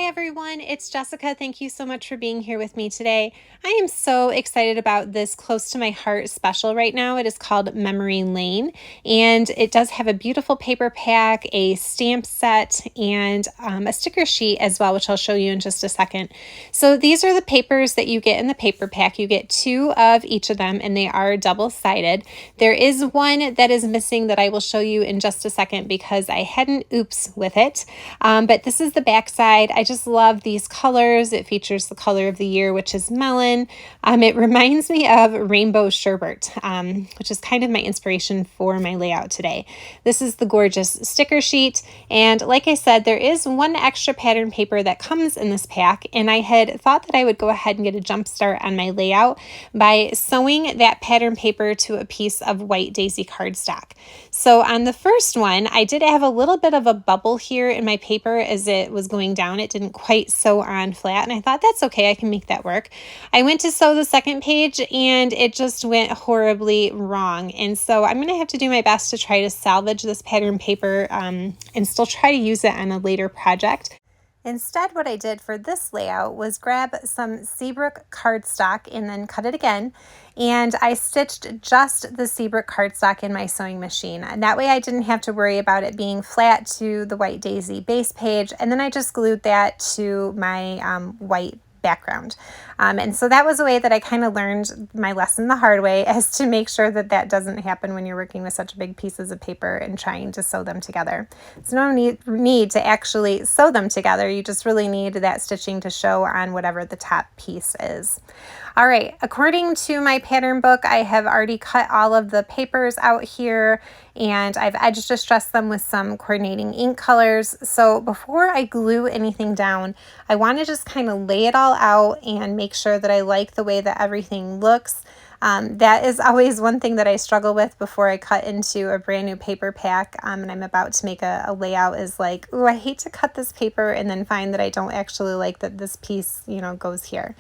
Hi everyone, it's Jessica. Thank you so much for being here with me today. I am so excited about this close to my heart special right now. It is called Memory Lane, and it does have a beautiful paper pack, a stamp set, and a sticker sheet as well, which I'll show you in just a second. So these are the papers that you get in the paper pack. You get 2 of each of them, and they are double-sided. There is one that is missing that I will show you in just a second because I had an oops with it, but this is the back side. I just love these colors. It features the color of the year, which is melon. It reminds me of rainbow sherbet, which is kind of my inspiration for my layout today. This is the gorgeous sticker sheet. And like I said, there is one extra pattern paper that comes in this pack. And I had thought that I would go ahead and get a jump start on my layout by sewing that pattern paper to a piece of white daisy cardstock. So on the first one, I did have a little bit of a bubble here in my paper as it was going down. It didn't quite sew on flat, and I thought that's okay, I can make that work. I went to sew the second page and it just went horribly wrong, and so I'm gonna have to do my best to try to salvage this pattern paper and still try to use it on a later project. Instead, what I did for this layout was grab some Seabrook cardstock and then cut it again. And I stitched just the Seabrook cardstock in my sewing machine. And that way I didn't have to worry about it being flat to the white daisy base page. And then I just glued that to my white background. And so that was a way that I kind of learned my lesson the hard way, as to make sure that that doesn't happen when you're working with such big pieces of paper and trying to sew them together. So no need to actually sew them together. You just really need that stitching to show on whatever the top piece is. All right, according to my pattern book, I have already cut all of the papers out here, and I've edge distressed them with some coordinating ink colors. So before I glue anything down, I want to just kind of lay it all out and make sure that I like the way that everything looks. That is always one thing that I struggle with before I cut into a brand new paper pack, and I'm about to make a layout, is like, oh, I hate to cut this paper and then find that I don't actually like that this piece, goes here.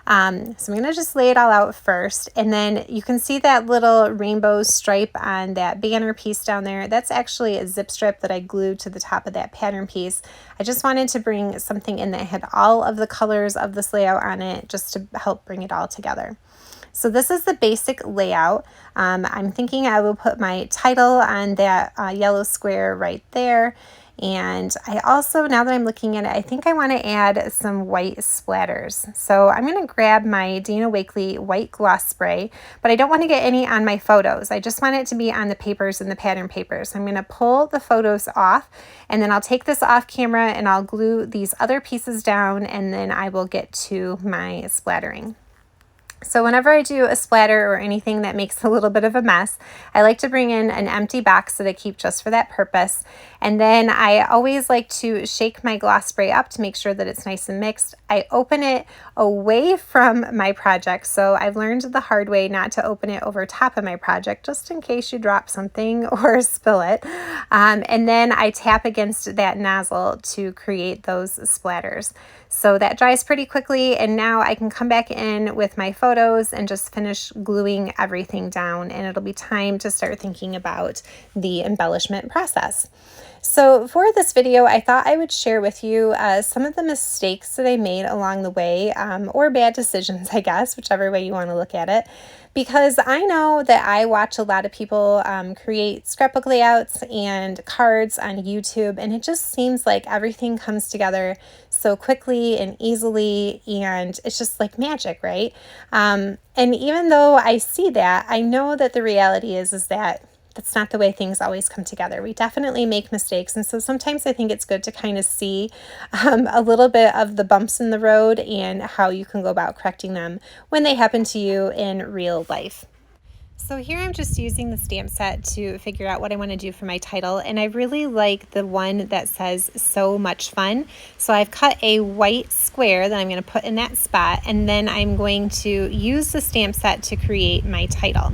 So I'm going to just lay it all out first, and then you can see that little rainbow stripe on that banner piece down there. That's actually a zip strip that I glued to the top of that pattern piece. I just wanted to bring something in that had all of the colors of this layout on it, just to help bring it all together. So this is the basic layout. I'm thinking I will put my title on that yellow square right there. And I also, now that I'm looking at it, I think I want to add some white splatters. So I'm going to grab my Dina Wakley white gloss spray, but I don't want to get any on my photos. I just want it to be on the papers and the pattern papers. So I'm going to pull the photos off, and then I'll take this off camera and I'll glue these other pieces down, and then I will get to my splattering. So whenever I do a splatter or anything that makes a little bit of a mess, I like to bring in an empty box that I keep just for that purpose. And then I always like to shake my gloss spray up to make sure that it's nice and mixed. I open it away from my project. So I've learned the hard way not to open it over top of my project, just in case you drop something or spill it. And then I tap against that nozzle to create those splatters. So that dries pretty quickly, and now I can come back in with my photos and just finish gluing everything down, and it'll be time to start thinking about the embellishment process. So for this video, I thought I would share with you some of the mistakes that I made along the way, or bad decisions, I guess, whichever way you want to look at it. Because I know that I watch a lot of people create scrapbook layouts and cards on YouTube, and it just seems like everything comes together so quickly and easily, and it's just like magic, right? And even though I see that, I know that the reality is that that's not the way things always come together. We definitely make mistakes, and so sometimes I think it's good to kind of see a little bit of the bumps in the road and how you can go about correcting them when they happen to you in real life. So here I'm just using the stamp set to figure out what I want to do for my title, and I really like the one that says "so much fun." So I've cut a white square that I'm going to put in that spot, and then I'm going to use the stamp set to create my title.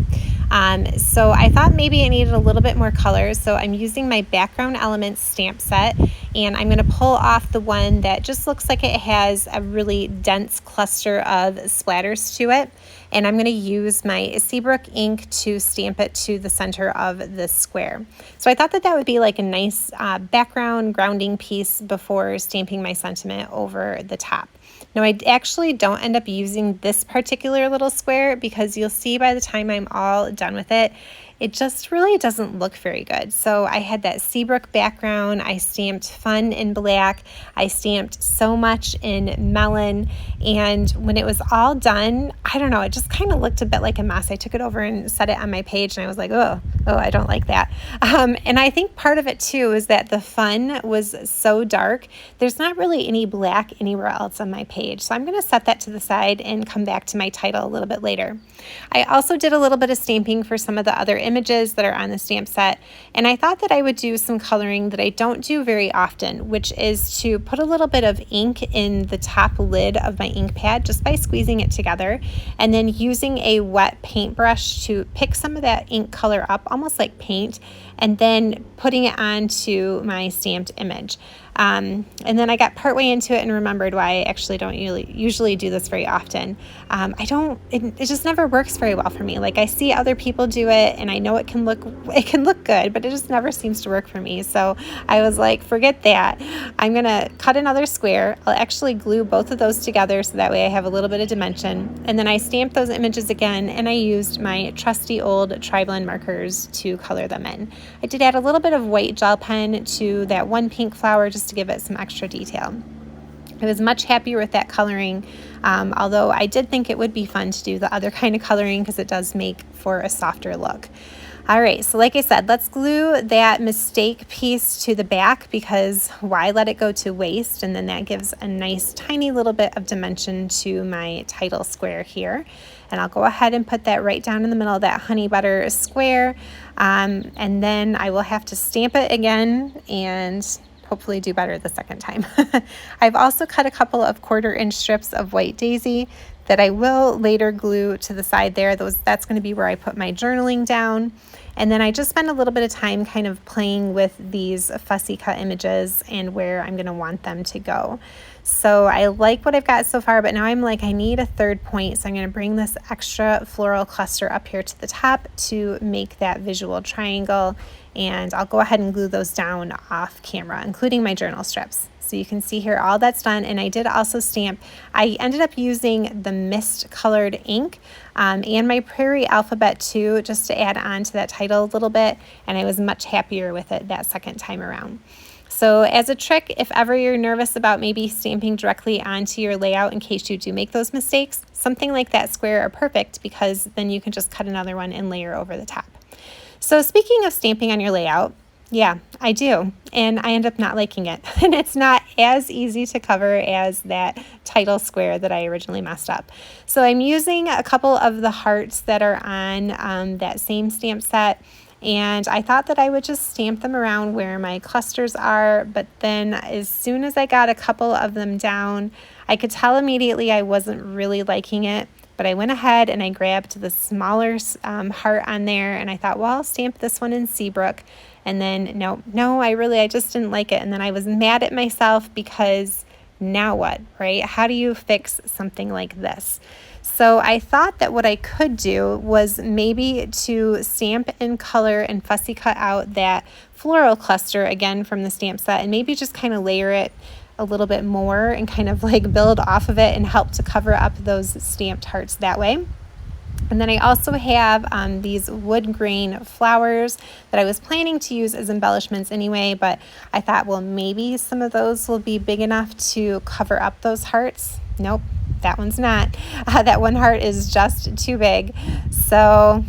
So I thought maybe I needed a little bit more color, so I'm using my Background Elements stamp set, and I'm going to pull off the one that just looks like it has a really dense cluster of splatters to it. And I'm going to use my Seabrook ink to stamp it to the center of this square. So I thought that that would be like a nice background grounding piece before stamping my sentiment over the top. Now I actually don't end up using this particular little square because you'll see by the time I'm all done with it, it just really doesn't look very good. So I had that Seabrook background, I stamped fun in black, I stamped so much in melon, and when it was all done, I don't know, it just kind of looked a bit like a mess. I took it over and set it on my page and I was like, oh, I don't like that. And I think part of it too is that the fun was so dark, there's not really any black anywhere else on my page. So I'm gonna set that to the side and come back to my title a little bit later. I also did a little bit of stamping for some of the other images that are on the stamp set, and I thought that I would do some coloring that I don't do very often, which is to put a little bit of ink in the top lid of my ink pad just by squeezing it together, and then using a wet paintbrush to pick some of that ink color up, almost like paint, and then putting it onto my stamped image. And then I got partway into it and remembered why I actually don't usually do this very often. It just never works very well for me. Like I see other people do it and I know it can look good, but it just never seems to work for me. So I was like, forget that. I'm gonna cut another square. I'll actually glue both of those together so that way I have a little bit of dimension. And then I stamped those images again and I used my trusty old tri-blend markers to color them in. I did add a little bit of white gel pen to that one pink flower just to give it some extra detail. I was much happier with that coloring, although I did think it would be fun to do the other kind of coloring because it does make for a softer look. All right, so like I said, let's glue that mistake piece to the back because why let it go to waste? And then that gives a nice tiny little bit of dimension to my title square here. And I'll go ahead and put that right down in the middle of that honey butter square. And then I will have to stamp it again and hopefully do better the second time. I've also cut a couple of 1/4-inch strips of white daisy that I will later glue to the side there. That's going to be where I put my journaling down. And then I just spent a little bit of time kind of playing with these fussy cut images and where I'm going to want them to go. So I like what I've got so far, but now I'm like, I need a third point. So I'm going to bring this extra floral cluster up here to the top to make that visual triangle. And I'll go ahead and glue those down off camera, including my journal strips. So you can see here all that's done. And I did also stamp. I ended up using the mist colored ink and my Prairie alphabet too, just to add on to that title a little bit. And I was much happier with it that second time around. So as a trick, if ever you're nervous about maybe stamping directly onto your layout in case you do make those mistakes, something like that square are perfect because then you can just cut another one and layer over the top. So speaking of stamping on your layout, yeah, I do. And I end up not liking it. And it's not as easy to cover as that title square that I originally messed up. So I'm using a couple of the hearts that are on that same stamp set. And I thought that I would just stamp them around where my clusters are. But then as soon as I got a couple of them down, I could tell immediately I wasn't really liking it. But I went ahead and I grabbed the smaller heart on there and I thought, well, I'll stamp this one in Seabrook. And then no, I just didn't like it. And then I was mad at myself because now what, right? How do you fix something like this? So I thought that what I could do was maybe to stamp in color and fussy cut out that floral cluster again from the stamp set and maybe just kind of layer it a little bit more and kind of like build off of it and help to cover up those stamped hearts that way. And then I also have these wood grain flowers that I was planning to use as embellishments anyway, but I thought, well, maybe some of those will be big enough to cover up those hearts. Nope, that one's not. That one heart is just too big. So,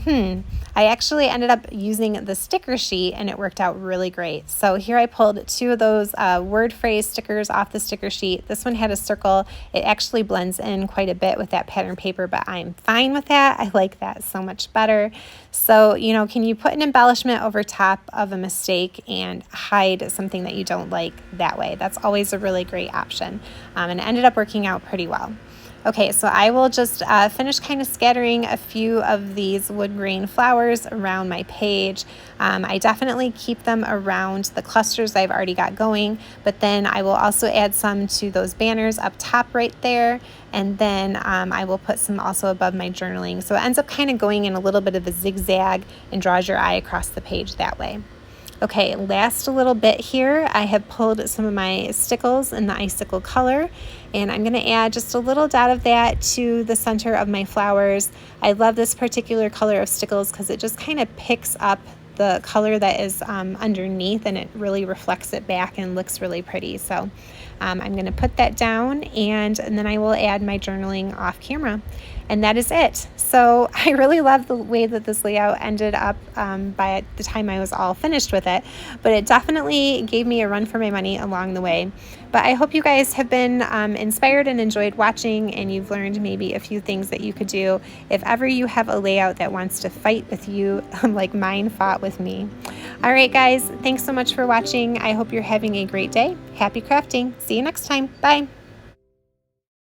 I actually ended up using the sticker sheet and it worked out really great. So here I pulled two of those word phrase stickers off the sticker sheet. This one had a circle. It actually blends in quite a bit with that pattern paper, but I'm fine with that. I like that so much better. So, can you put an embellishment over top of a mistake and hide something that you don't like that way? That's always a really great option. And it ended up working out pretty well. Okay, so I will just finish kind of scattering a few of these wood grain flowers around my page. I definitely keep them around the clusters I've already got going, but then I will also add some to those banners up top right there, and then I will put some also above my journaling. So it ends up kind of going in a little bit of a zigzag and draws your eye across the page that way. Okay, last little bit here, I have pulled some of my stickles in the icicle color, and I'm going to add just a little dot of that to the center of my flowers. I love this particular color of stickles because it just kind of picks up the color that is underneath, and it really reflects it back and looks really pretty. So I'm going to put that down, and then I will add my journaling off camera. And that is it. So I really love the way that this layout ended up by the time I was all finished with it, but it definitely gave me a run for my money along the way. But I hope you guys have been inspired and enjoyed watching, and you've learned maybe a few things that you could do if ever you have a layout that wants to fight with you like mine fought with me. All right, guys, thanks so much for watching. I hope you're having a great day. Happy crafting. See you next time. Bye.